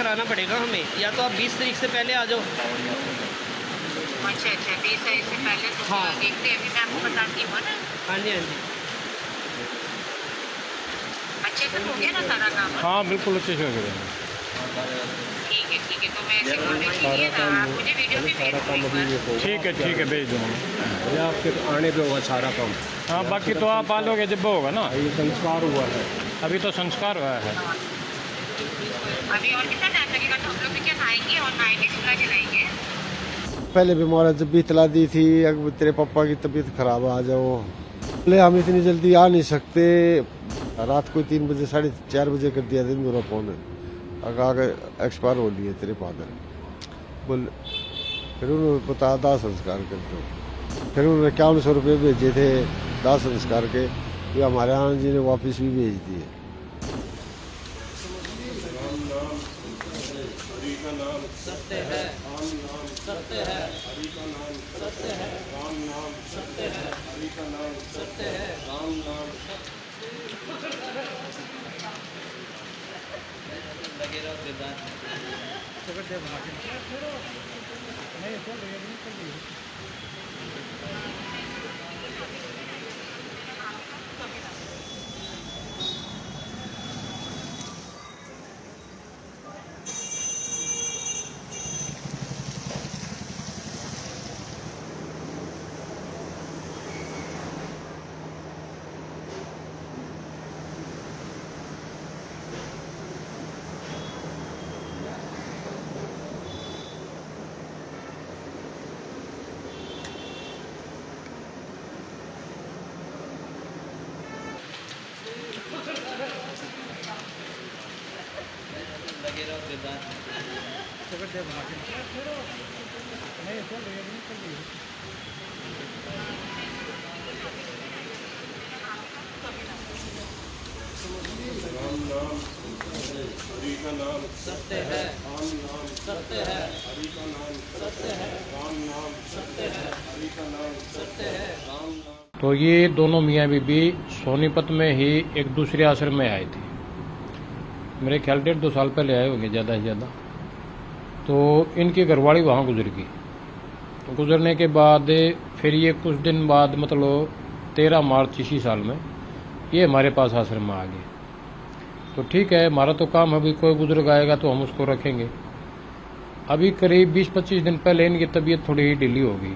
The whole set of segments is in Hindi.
कराना पड़ेगा हमें, या तो आप 20 तारीख से पहले आ जाओ। अच्छा 20 तारीख से पहले तो हाँ। देखते हैं, अभी मैं आपको बताती हूँ ना। हाँ जी, हाँ जी। अच्छे से हो गया ना सारा काम? हाँ बिल्कुल अच्छे से हो गया। ठीक है, तो मैं ऐसे बोल रही थी ना, आप मुझे वीडियो भी भेज दो एक बार। ठीक है भेज दूँगा। आपके आने पे होगा सारा काम। हाँ बाकी तो आप आ लोगे जब होगा ना। ये संस्कार हुआ है, अभी तो संस्कार हुआ है। अभी और कितना टाइम लगेगा? तो हम लोग भी क्या खाएंगे और नाइट चूल्हा जलाएंगे। पहले भी महाराज जब भी इतला दी थी अगर तेरे पापा की तबीयत खराब आ जाओ, बोले हम इतनी जल्दी आ नहीं सकते। रात को 3 बजे 4:30 बजे कर दिया दिन मेरा फोन, आगे एक्सपायर हो लिए तेरे फादर। बोल फिर उन्होंने बताया दाह संस्कार कर दो। फिर उन्होंने 5100 रुपये भेजे थे दाह संस्कार के, ये हमारे आनंद जी ने वापस भी भेज दिए। हरि का नाम सत्य है, राम नाम सत्य है, हरि का नाम सत्य है, राम नाम सत्य है, हरि का नाम सत्य है, राम नाम हरि का नाम सत्य है, राम नाम सत्य है, हरि का नाम सत्य है, राम नाम सत्य है, हरि का नाम सत्य है, राम नाम। तो ये दोनों मियाँ बीबी सोनीपत में ही एक दूसरे आश्रम में आए थे। मेरे ख्याल 1.5-2 साल पहले आए होंगे ज़्यादा से ज़्यादा। तो इनकी घरवाली वहाँ गुजर गई। तो गुजरने के बाद फिर ये कुछ दिन बाद मतलब 13 मार्च इसी साल में ये हमारे पास आश्रम में आ गए। तो ठीक है, हमारा तो काम अभी कोई बुजुर्ग आएगा तो हम उसको रखेंगे। अभी करीब 20-25 दिन पहले इनकी तबीयत थोड़ी ही ढीली हो गई,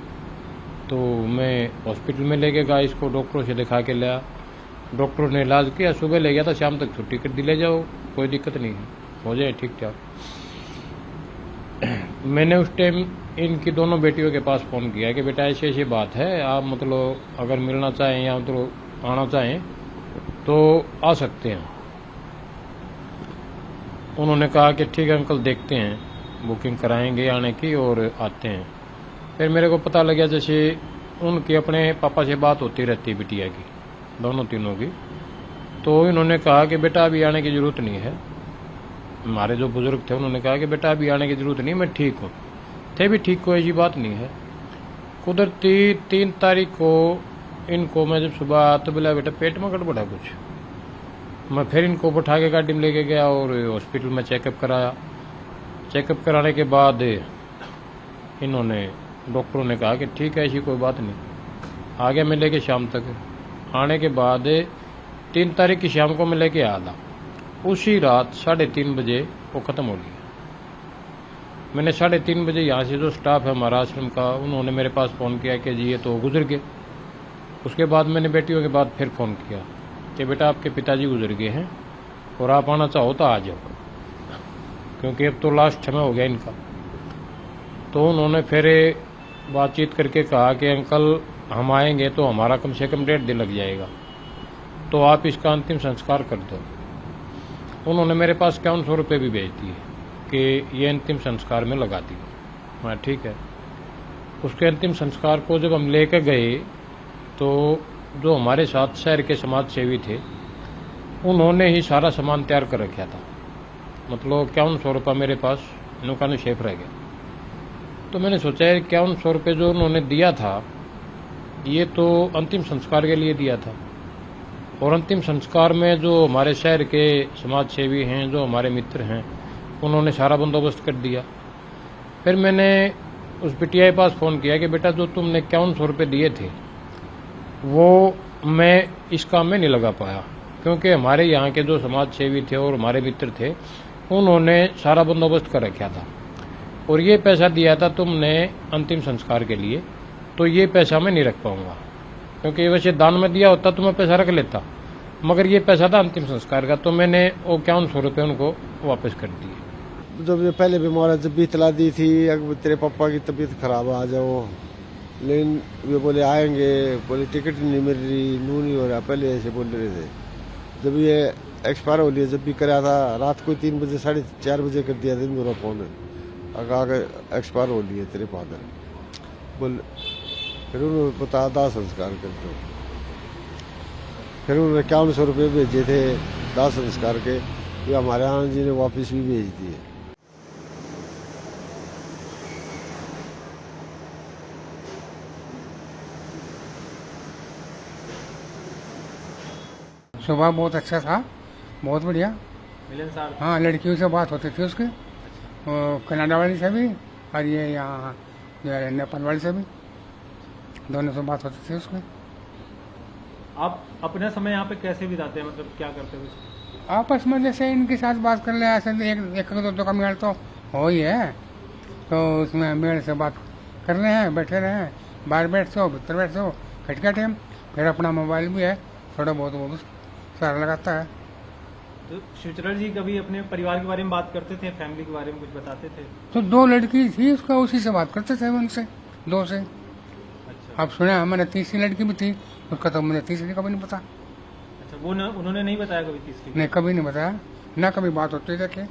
तो मैं हॉस्पिटल में लेके गया, इसको डॉक्टरों से दिखा के लाया। डॉक्टरों ने इलाज किया, सुबह ले गया था, शाम तक छुट्टी कर दी, ले जाओ कोई दिक्कत नहीं है, हो जाए ठीक ठाक। मैंने उस टाइम इनकी दोनों बेटियों के पास फ़ोन किया कि बेटा ऐसी ऐसी बात है, आप मतलब अगर मिलना चाहें या मतलब आना चाहें तो आ सकते हैं। उन्होंने कहा कि ठीक है अंकल, देखते हैं, बुकिंग कराएंगे आने की और आते हैं। फिर मेरे को पता लगा जैसे उनकी अपने पापा से बात होती रहती है बिटिया की, दोनों तीनों की। तो इन्होंने कहा कि बेटा अभी आने की ज़रूरत नहीं है। हमारे जो बुजुर्ग थे उन्होंने कहा कि बेटा अभी आने की ज़रूरत नहीं, मैं ठीक हूँ। थे भी ठीक, कोई ऐसी बात नहीं है। कुदरती 3 तारीख को इनको मैं जब सुबह तो बोला बेटा पेट में गड़बड़ है कुछ। मैं फिर इनको उठा के गाड़ी में लेके गया और हॉस्पिटल में चेकअप कराया। चेकअप कराने के बाद इन्होंने डॉक्टरों ने कहा कि ठीक है ऐसी कोई बात नहीं। आ गया मैं लेके शाम तक। आने के बाद 3 तारीख की शाम को मैं लेके आया था। उसी रात 3:30 बजे वो ख़त्म हो गया। मैंने 3:30 बजे यहाँ से जो स्टाफ है हमारा आश्रम का, उन्होंने मेरे पास फ़ोन किया कि जी ये तो गुजर गए। उसके बाद मैंने बेटियों के बाद फिर फ़ोन किया कि बेटा आपके पिताजी गुजर गए हैं और आप आना चाहो तो आ जाओ, क्योंकि अब तो लास्ट समय हो गया इनका। तो उन्होंने फिर बातचीत करके कहा कि अंकल हम आएंगे तो हमारा कम से कम 1.5 दिन लग जाएगा, तो आप इसका अंतिम संस्कार कर दो। उन्होंने मेरे पास 5100 रुपये भी भेज दिए कि ये अंतिम संस्कार में लगा दी। हाँ ठीक है। उसके अंतिम संस्कार को जब हम लेकर गए तो जो हमारे साथ शहर के समाज सेवी थे उन्होंने ही सारा सामान तैयार कर रखा था। मतलब 5100 रुपये मेरे पास नुकानी शेफ रह गया। तो मैंने सोचा है 5100 रुपये जो उन्होंने दिया था ये तो अंतिम संस्कार के लिए दिया था, और अंतिम संस्कार में जो हमारे शहर के समाज सेवी हैं, जो हमारे मित्र हैं, उन्होंने सारा बंदोबस्त कर दिया। फिर मैंने उस बिटिया के पास फ़ोन किया कि बेटा जो तुमने 5100 रुपये दिए थे वो मैं इस काम में नहीं लगा पाया, क्योंकि हमारे यहाँ के जो समाज सेवी थे और हमारे मित्र थे उन्होंने सारा बंदोबस्त कर रखा था, और ये पैसा दिया था तुमने अंतिम संस्कार के लिए, तो ये पैसा मैं नहीं रख पाऊंगा, क्योंकि वैसे दान में दिया होता तो मैं पैसा रख लेता, मगर ये पैसा था अंतिम संस्कार का, तो मैंने वो 5100 रुपये उनको वापस कर दिए। जब ये पहले बीमार जब भी इतला दी थी अगर तेरे पापा की तबीयत खराब है आ जाओ, लेकिन वे बोले आएंगे, बोले टिकट नहीं मिल रही, नू नहीं हो रहा, पहले ऐसे बोल रहे थे। जब ये एक्सपायर हो लिया, जब भी कराया था रात को 3 बजे 4:30 बजे कर दिया था मेरा फोन, अगर एक्सपायर हो लिए तेरे फादर बोल। फिर उन्होंने बताया दाह संस्कार कर दो। फिर उन्होंने 5100 रुपये भेजे थे दाह संस्कार के, ये हमारे आनंद जी ने वापस भी भेज दिए। स्वभाव बहुत अच्छा था, बहुत बढ़िया। मिलनसार। हाँ, लड़कियों से बात होती थी उसकी, कनाडा वाली से भी और ये यहाँ नेपाल वाली से भी, दोनों से बात होती थी उसकी। आप अपना समय यहाँ पे कैसे बिताते हैं, मतलब क्या करते हो? आपस में जैसे इनके साथ बात कर ले, ऐसे एक दो का मेल तो हो ही है, तो उसमें मेल से बात कर रहे हैं, बैठे रहे हैं, बाहर बैठते हो, भीतर बैठते हो, खटका टाइम। फिर अपना मोबाइल भी है, थोड़ा बहुत वो भी सारा लगाता है। तो शिवचरण जी कभी अपने परिवार के बारे में बात करते थे, फैमिली के बारे में कुछ बताते थे? तो 2 लड़की थी उसका, उसी से बात करते थे उनसे, 2 से। अच्छा। आप सुना हमारे तीसरी लड़की भी थी, उसका तो मुझे तीसरी का भी नहीं पता। अच्छा, वो उन्होंने नहीं बताया कभी तीसरी? नहीं, कभी नहीं बताया, ना कभी बात होती देखे।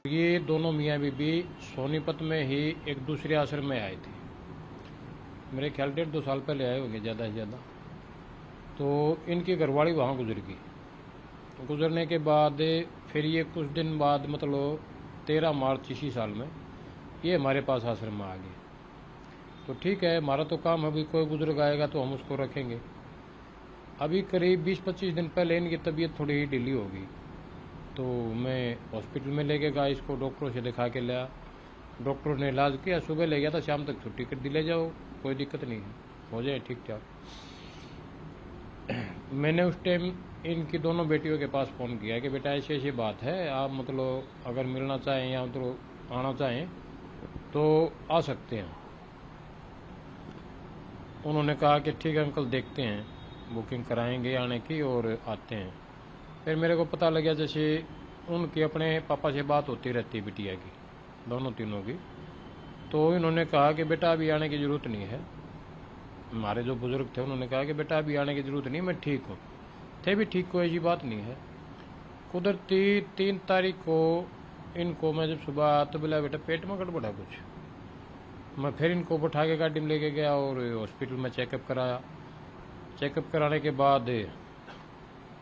ये दोनों मियाँ बीबी सोनीपत में ही एक दूसरे आश्रम में आए थे, मेरे ख्याल 1.5-2 साल पहले आए होंगे ज़्यादा से ज़्यादा। तो इनकी घरवाली वहाँ गुजर गई, गुजरने के बाद फिर ये कुछ दिन बाद मतलब 13 मार्च इसी साल में ये हमारे पास आश्रम में आ गए। तो ठीक है, हमारा तो काम है, अभी कोई बुजुर्ग आएगा तो हम उसको रखेंगे। अभी करीब 20-25 दिन पहले इनकी तबीयत थोड़ी ही ढीली हो गई, तो मैं हॉस्पिटल में लेके गया, इसको डॉक्टरों से दिखा के लाया। डॉक्टरों ने इलाज किया, सुबह ले गया था, शाम तक छुट्टी कर दी, ले जाओ कोई दिक्कत नहीं है, हो जाए ठीक ठाक। मैंने उस टाइम इनकी दोनों बेटियों के पास फ़ोन किया कि बेटा ऐसी ऐसी बात है, आप मतलब अगर मिलना चाहें या मतलब आना चाहें तो आ सकते हैं। उन्होंने कहा कि ठीक है अंकल, देखते हैं, बुकिंग कराएंगे आने की और आते हैं। फिर मेरे को पता लगा जैसे उनकी अपने पापा से बात होती रहती बिटिया की, दोनों तीनों की, तो इन्होंने कहा कि बेटा अभी आने की ज़रूरत नहीं है। हमारे जो बुज़ुर्ग थे उन्होंने कहा कि बेटा अभी आने की ज़रूरत नहीं, मैं ठीक हूँ। थे भी ठीक, कोई ऐसी बात नहीं है। कुदरती 3 तारीख को इनको मैं जब सुबह आया तो बोला बेटा पेट में गड़बड़ है कुछ। मैं फिर इनको बैठा के गाड़ी में लेके गया और हॉस्पिटल में चेकअप कराया। चेकअप कराने के बाद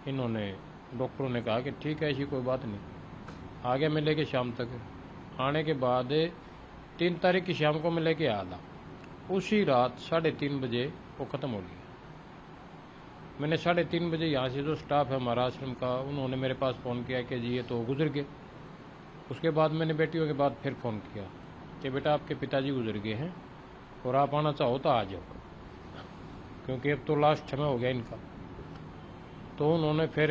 इन्होंने डॉक्टरों ने कहा कि ठीक है, ऐसी कोई बात नहीं। आ गया मैं लेके शाम तक। आने के बाद 3 तारीख की शाम को मैं लेके आया था, उसी रात 3:30 बजे वो ख़त्म हो गया। मैंने 3:30 बजे यहाँ से जो स्टाफ है हमारा आश्रम का, उन्होंने मेरे पास फ़ोन किया कि जी ये तो गुजर गए। उसके बाद मैंने बेटियों के बाद फिर फ़ोन किया कि बेटा आपके पिताजी गुजर गए हैं और आप आना चाहो तो आ जाओ, क्योंकि अब तो लास्ट समय हो गया इनका। तो उन्होंने फिर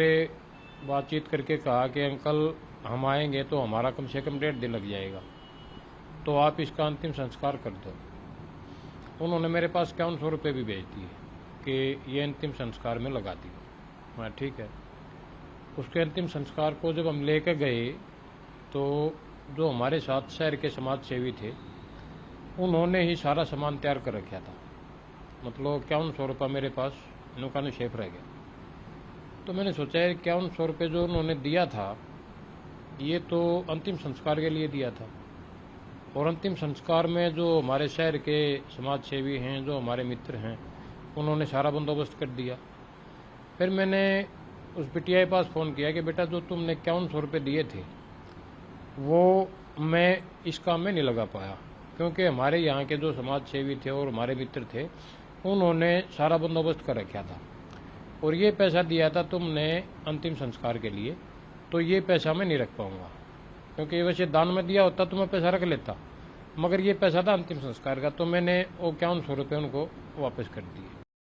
बातचीत करके कहा कि अंकल हम आएंगे तो हमारा कम से कम 1.5 दिन लग जाएगा, तो आप इसका अंतिम संस्कार कर दो। उन्होंने मेरे पास 5100 रुपये भी भेज दिए कि ये अंतिम संस्कार में लगा दी। हाँ ठीक है। उसके अंतिम संस्कार को जब हम लेकर गए तो जो हमारे साथ शहर के समाज सेवी थे उन्होंने ही सारा सामान तैयार कर रखा था, मतलब 5100 रुपये मेरे पास नुकान शेफ रह गया। तो मैंने सोचा है 5100 रुपये जो उन्होंने दिया था ये तो अंतिम संस्कार के लिए दिया था, और अंतिम संस्कार में जो हमारे शहर के समाज सेवी हैं, जो हमारे मित्र हैं, उन्होंने सारा बंदोबस्त कर दिया। फिर मैंने उस बिटिया के पास फ़ोन किया कि बेटा जो तुमने 5100 रुपये दिए थे वो मैं इस काम में नहीं लगा पाया, क्योंकि हमारे यहाँ के जो समाज सेवी थे और हमारे मित्र थे उन्होंने सारा बंदोबस्त कर रखा था और ये पैसा दिया था तुमने अंतिम संस्कार के लिए, तो ये पैसा मैं नहीं रख पाऊंगा, क्योंकि वैसे दान में दिया होता तो मैं पैसा रख लेता, मगर ये पैसा था अंतिम संस्कार का, तो मैंने वो 5100 रुपये उनको वापस कर दिए।